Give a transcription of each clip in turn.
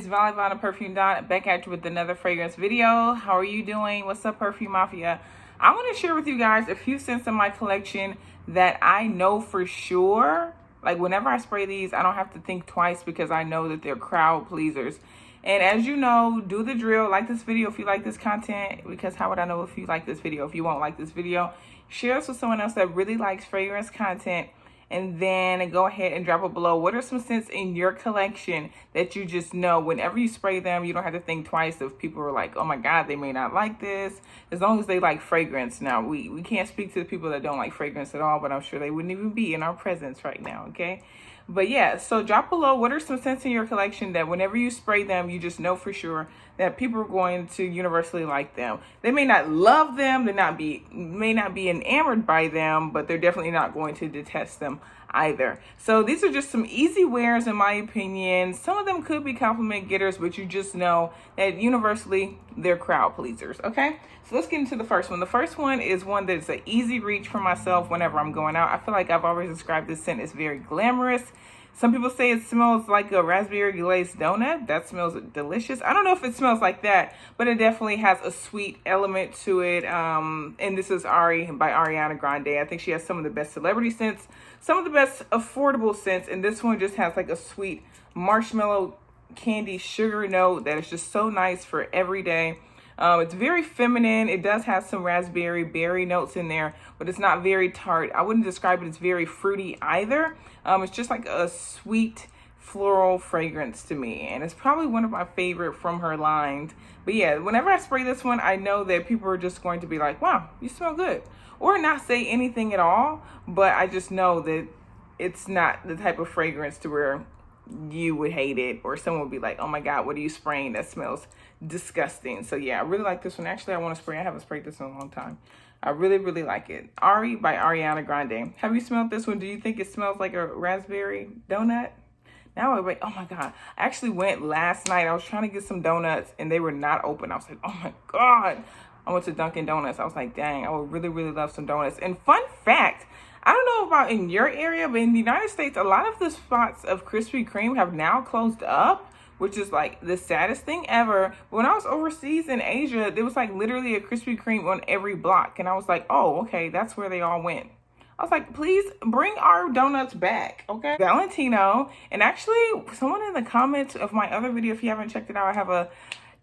Vallivon The Perfume Don, back at you with another fragrance video. How are you doing? What's up, Perfume Mafia? I want to share with you guys a few scents in my collection that I know for sure, like whenever I spray these, I don't have to think twice because I know that they're crowd pleasers. And as you know, do the drill. Like this video if you like this content, because how would I know if you like this video? If you won't like this video, share this with someone else that really likes fragrance content. And then go ahead and drop it below. What are some scents in your collection that you just know whenever you spray them, you don't have to think twice if people are like, oh my God, they may not like this. As long as they like fragrance. Now, we can't speak to the people that don't like fragrance at all, but I'm sure they wouldn't even be in our presence right now, okay? But yeah, so drop below what are some scents in your collection that whenever you spray them, you just know for sure that people are going to universally like them. They may not love them, may not be enamored by them, but they're definitely not going to detest them either. So these are just some easy wears in my opinion. Some of them could be compliment getters, but you just know that universally they're crowd pleasers, okay? So let's get into the first one. The first one is one that's an easy reach for myself whenever I'm going out. I feel like I've always described this scent as very glamorous. Some people say it smells like a raspberry glazed donut. That smells delicious. I don't know if it smells like that, but it definitely has a sweet element to it. And this is Ari by Ariana Grande. I think she has some of the best celebrity scents, some of the best affordable scents, and this one just has like a sweet marshmallow candy sugar note that is just so nice for every day. It's very feminine. It does have some raspberry berry notes in there, but it's not very tart. I wouldn't describe it as very fruity either. It's just like a sweet floral fragrance to me, and it's probably one of my favorite from her line. But yeah, whenever I spray this one, I know that people are just going to be like, wow, you smell good, or not say anything at all, but I just know that it's not the type of fragrance to where you would hate it or someone would be like, oh my God, what are you spraying? That smells disgusting. So yeah, I really like this one. Actually, I want to spray. I haven't sprayed this in a long time. I really, really like it. Ari by Ariana Grande. Have you smelled this one? Do you think it smells like a raspberry donut? Now I wait. Oh my God. I actually went last night. I was trying to get some donuts and they were not open. I was like, oh my God. I went to Dunkin' Donuts. I was like, dang, I would really, really love some donuts. And fun fact, I don't know about in your area, but in the United States, a lot of the spots of Krispy Kreme have now closed up, which is like the saddest thing ever. When I was overseas in Asia, there was like literally a Krispy Kreme on every block. And I was like, oh, okay, that's where they all went. I was like, please bring our donuts back, okay? Valentino. And actually, someone in the comments of my other video, if you haven't checked it out, I have a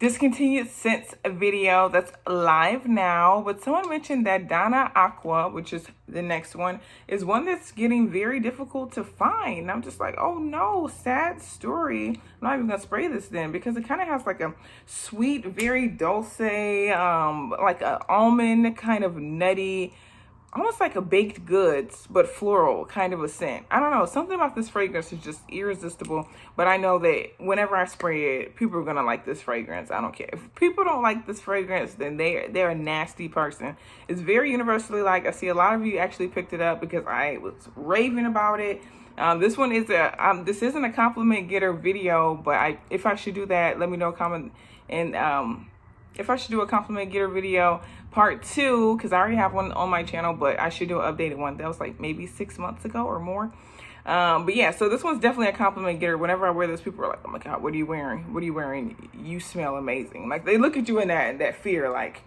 discontinued scents video that's live now, but someone mentioned that Donna Aqua, which is the next one, is one that's getting very difficult to find. And I'm just like, oh no, sad story. I'm not even gonna spray this then because it kind of has like a sweet, very dulce, like a almond kind of nutty, almost like a baked goods, but floral kind of a scent. I don't know. Something about this fragrance is just irresistible. But I know that whenever I spray it, people are going to like this fragrance. I don't care. If people don't like this fragrance, then they're a nasty person. It's very universally liked. I see a lot of you actually picked it up because I was raving about it. This one is this isn't a compliment getter video, but if I should do that, let me know, comment, and if I should do a compliment getter video part 2, because I already have one on my channel, but I should do an updated one. That was like maybe 6 months ago or more. But yeah, so this one's definitely a compliment getter. Whenever I wear this, people are like, oh my God, what are you wearing? What are you wearing? You smell amazing. Like they look at you in that fear, like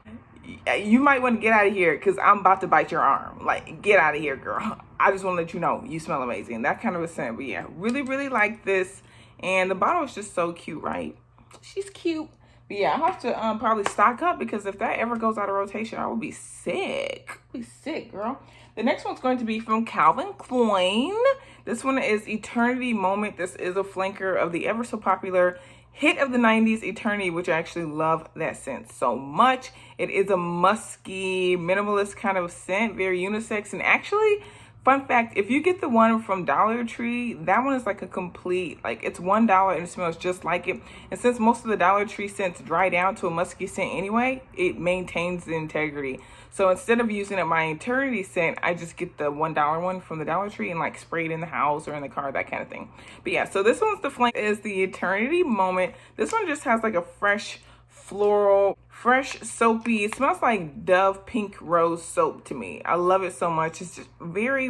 you might want to get out of here because I'm about to bite your arm. Like, get out of here, girl. I just want to let you know you smell amazing. That kind of a scent. But yeah, really, really like this. And the bottle is just so cute, right? She's cute. But yeah, I have to probably stock up because if that ever goes out of rotation, I will be sick. I'll be sick, girl. The next one's going to be from Calvin Klein. This one is Eternity Moment. This is a flanker of the ever so popular hit of the 90s, Eternity, which I actually love that scent so much. It is a musky, minimalist kind of scent, very unisex, and actually, fun fact, if you get the one from Dollar Tree, that one is like a complete, like it's $1 and it smells just like it. And since most of the Dollar Tree scents dry down to a musky scent anyway, it maintains the integrity. So instead of using my Eternity scent, I just get the $1 one from the Dollar Tree and like spray it in the house or in the car, that kind of thing. But yeah, so this one's the flank is the Eternity Moment. This one just has like a fresh floral, fresh, soapy. It smells like Dove Pink Rose soap to me. I love it so much. It's just very,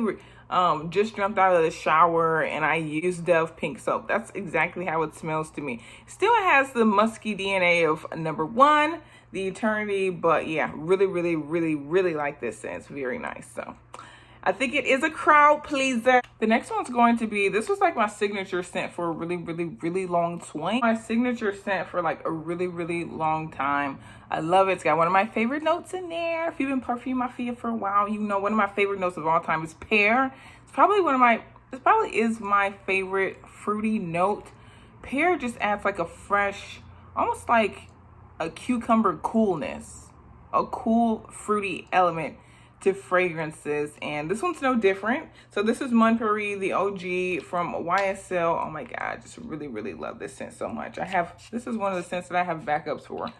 just jumped out of the shower and I used Dove Pink soap. That's exactly how it smells to me. Still has the musky DNA of number one, the Eternity, but yeah, really, really, really, really like this scent. It's very nice. So I think it is a crowd pleaser. The next one's going to be, this was like my signature scent for a really, really, really long time. My signature scent for like a really, really long time. I love it. It's got one of my favorite notes in there. If you've been Perfume Mafia for a while, you know one of my favorite notes of all time is pear. It's probably this probably is my favorite fruity note. Pear just adds like a fresh, almost like a cucumber coolness, a cool fruity element to fragrances, and this one's no different. So this is Montperi, the OG from YSL. Oh my god, I just really, really love this scent so much. This is one of the scents that I have backups for.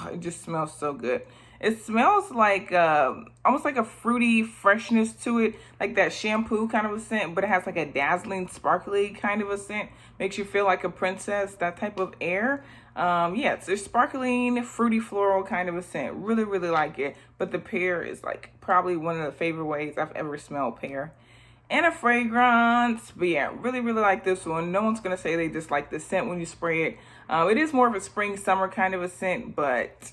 It just smells so good. It smells like almost like a fruity freshness to it, like that shampoo kind of a scent, but it has like a dazzling, sparkly kind of a scent. Makes you feel like a princess, that type of air. Yeah, it's a sparkling, fruity, floral kind of a scent. Really, really like it. But the pear is like probably one of the favorite ways I've ever smelled pear. And a fragrance. But yeah, really, really like this one. No one's going to say they dislike the scent when you spray it. It is more of a spring, summer kind of a scent, but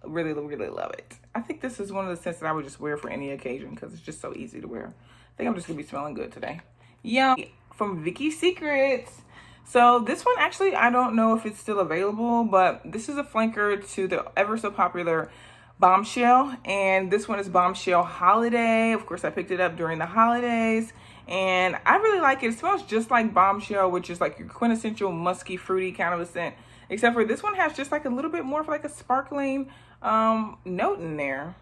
really, really love it. I think this is one of the scents that I would just wear for any occasion because it's just so easy to wear. I think I'm just going to be smelling good today. Yeah, from Vicky's Secrets. So this one, actually, I don't know if it's still available, but this is a flanker to the ever so popular Bombshell. And this one is Bombshell Holiday. Of course, I picked it up during the holidays. And I really like it. It smells just like Bombshell, which is like your quintessential musky, fruity kind of a scent. Except for this one has just like a little bit more of like a sparkling note in there.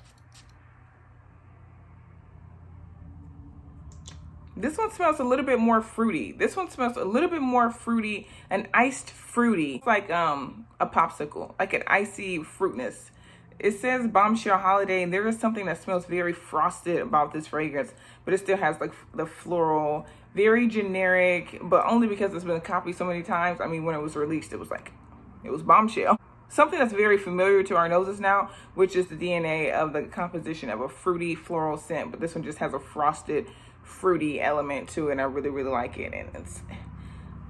This one smells a little bit more fruity. This one smells a little bit more fruity and iced fruity. It's like a popsicle, like an icy fruitness. It says Bombshell Holiday, and there is something that smells very frosted about this fragrance, but it still has like the floral, very generic, but only because it's been copied so many times. I mean, when it was released, it was Bombshell. Something that's very familiar to our noses now, which is the DNA of the composition of a fruity floral scent, but this one just has a frosted, fruity element to it, and I really, really like it. And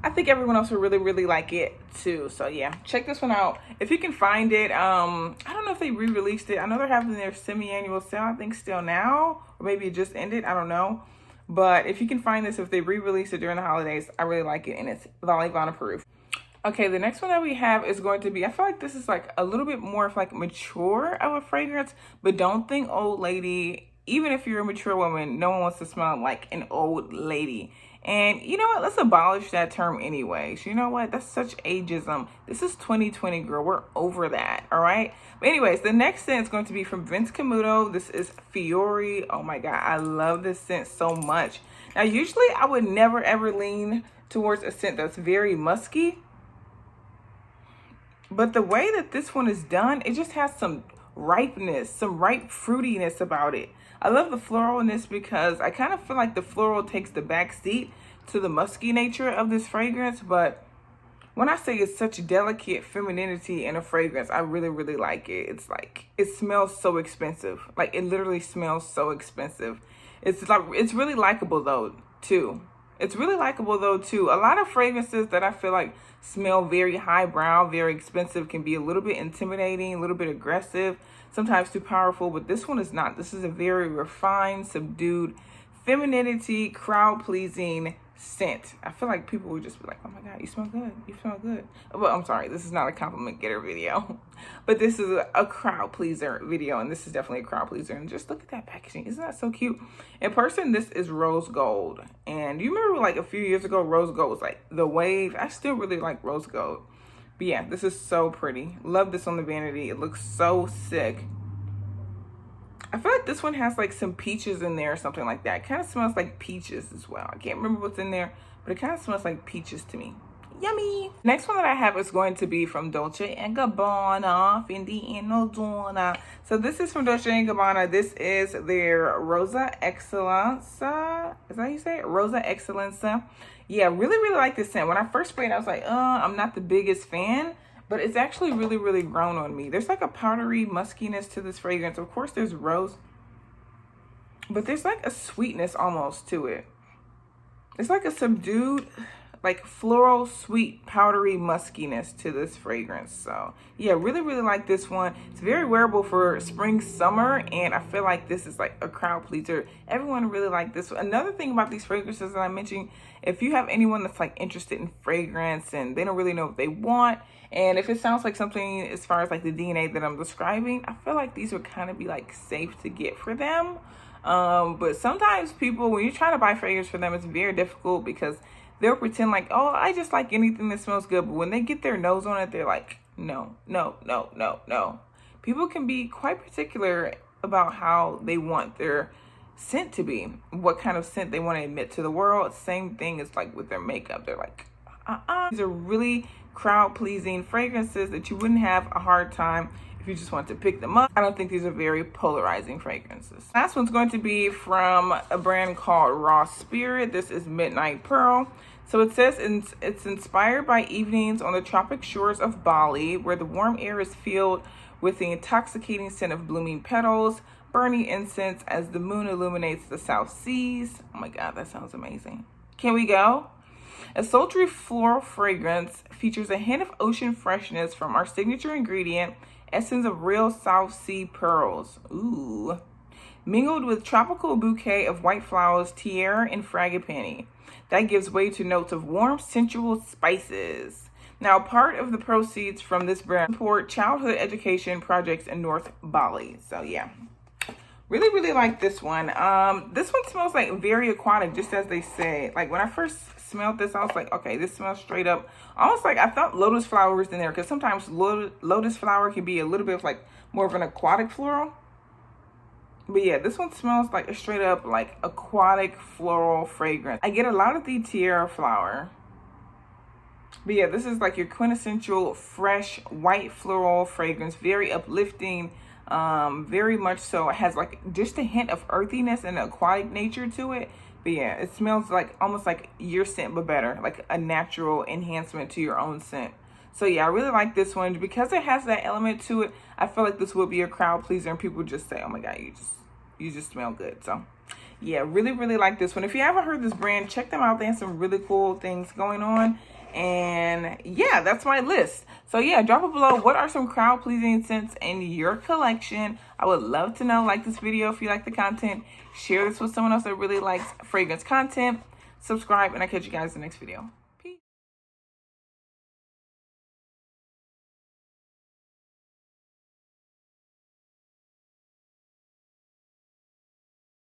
I think everyone else will really, really like it too. So yeah, check this one out if you can find it. I don't know if they re-released it. I know they're having their semi-annual sale, I think still now, or maybe it just ended, I don't know. But if you can find this, if they re-released it during the holidays, I really like it, and it's Vallivon The Perfume. Okay, the next one that we have is going to be, I feel like this is like a little bit more of like mature of a fragrance, but don't think old lady. Even if you're a mature woman, no one wants to smell like an old lady. And you know what? Let's abolish that term anyways. You know what? That's such ageism. This is 2020, girl. We're over that, all right? But anyways, the next scent is going to be from Vince Camuto. This is Fiori. Oh my God, I love this scent so much. Now, usually I would never ever lean towards a scent that's very musky. But the way that this one is done, it just has some ripeness, some ripe fruitiness about it. I love the floralness because I kind of feel like the floral takes the back seat to the musky nature of this fragrance. But when I say it's such delicate femininity in a fragrance, I really, really like it. It's like, it smells so expensive. Like, it literally smells so expensive. It's like, it's really likable though, too. It's really likable though, too. A lot of fragrances that I feel like smell very highbrow, very expensive, can be a little bit intimidating, a little bit aggressive, sometimes too powerful, but this one is not. This is a very refined, subdued, femininity, crowd-pleasing scent. I feel like people would just be like, oh my God, you smell good. You smell good. Well, I'm sorry. This is not a compliment getter video, but this is a crowd pleaser video, and this is definitely a crowd pleaser. And just look at that packaging. Isn't that so cute? In person, this is rose gold. And you remember like a few years ago, rose gold was like the wave. I still really like rose gold. But yeah, this is so pretty. Love this on the vanity. It looks so sick. I feel like this one has like some peaches in there or something like that. It kind of smells like peaches as well. I can't remember what's in there, but it kind of smells like peaches to me. Yummy. Next one that I have is going to be from Dolce Gabbana, Fendi and Donna. So this is from Dolce Gabbana. This is their Rosa Excellence. Is that how you say it? Rosa Excellence. Yeah, really, really like this scent. When I first sprayed it, I was like, I'm not the biggest fan. but it's actually really, really grown on me. There's like a powdery muskiness to this fragrance. Of course, there's rose, but there's like a sweetness almost to it. It's like a subdued, like floral, sweet, powdery muskiness to this fragrance. So yeah, really, really like this one. It's very wearable for spring, summer, and I feel like this is like a crowd pleaser. Everyone really like this one. Another thing about these fragrances that I mentioned, if you have anyone that's like interested in fragrance and they don't really know what they want, and if it sounds like something as far as like the DNA that I'm describing, I feel like these would kind of be like safe to get for them. But sometimes people, when you're trying to buy fragrance for them, it's very difficult because they'll pretend like, oh, I just like anything that smells good. But when they get their nose on it, they're like, no, no, no, no, no. People can be quite particular about how they want their scent to be, what kind of scent they want to emit to the world. Same thing is like with their makeup. They're like, These are really crowd pleasing fragrances that you wouldn't have a hard time if you just want to pick them up. I don't think these are very polarizing fragrances. Last one's going to be from a brand called Raw Spirit. This is Midnight Pearl. So it says it's inspired by evenings on the tropic shores of Bali, where the warm air is filled with the intoxicating scent of blooming petals, burning incense as the moon illuminates the South Seas. Oh my God, that sounds amazing. Can we go? A sultry floral fragrance features a hint of ocean freshness from our signature ingredient, essence of real South Sea pearls. Ooh. Mingled with tropical bouquet of white flowers, tiara, and frangipani. That gives way to notes of warm, sensual spices. Now, part of the proceeds from this brand support childhood education projects in North Bali. So yeah, really, really like this one. This one smells like very aquatic, just as they say. Like when I first smelled this, I was like, okay, this smells straight up almost like I felt lotus flowers in there, because sometimes lotus flower can be a little bit of like more of an aquatic floral. But yeah, this one smells like a straight up like aquatic floral fragrance. I get a lot of the tiara flower. But yeah, this is like your quintessential fresh white floral fragrance, very uplifting, very much so. It has like just a hint of earthiness and aquatic nature to it. But yeah, it smells like almost like your scent, but better, like a natural enhancement to your own scent. So yeah, I really like this one because it has that element to it. I feel like this would be a crowd pleaser, and people just say, "Oh my God, you just smell good." So yeah, really, really like this one. If you haven't heard this brand, check them out. They have some really cool things going on. And yeah, that's my list. So yeah, drop it below. What are some crowd pleasing scents in your collection? I would love to know. Like this video if you like the content. Share this with someone else that really likes fragrance content. Subscribe, and I'll catch you guys in the next video.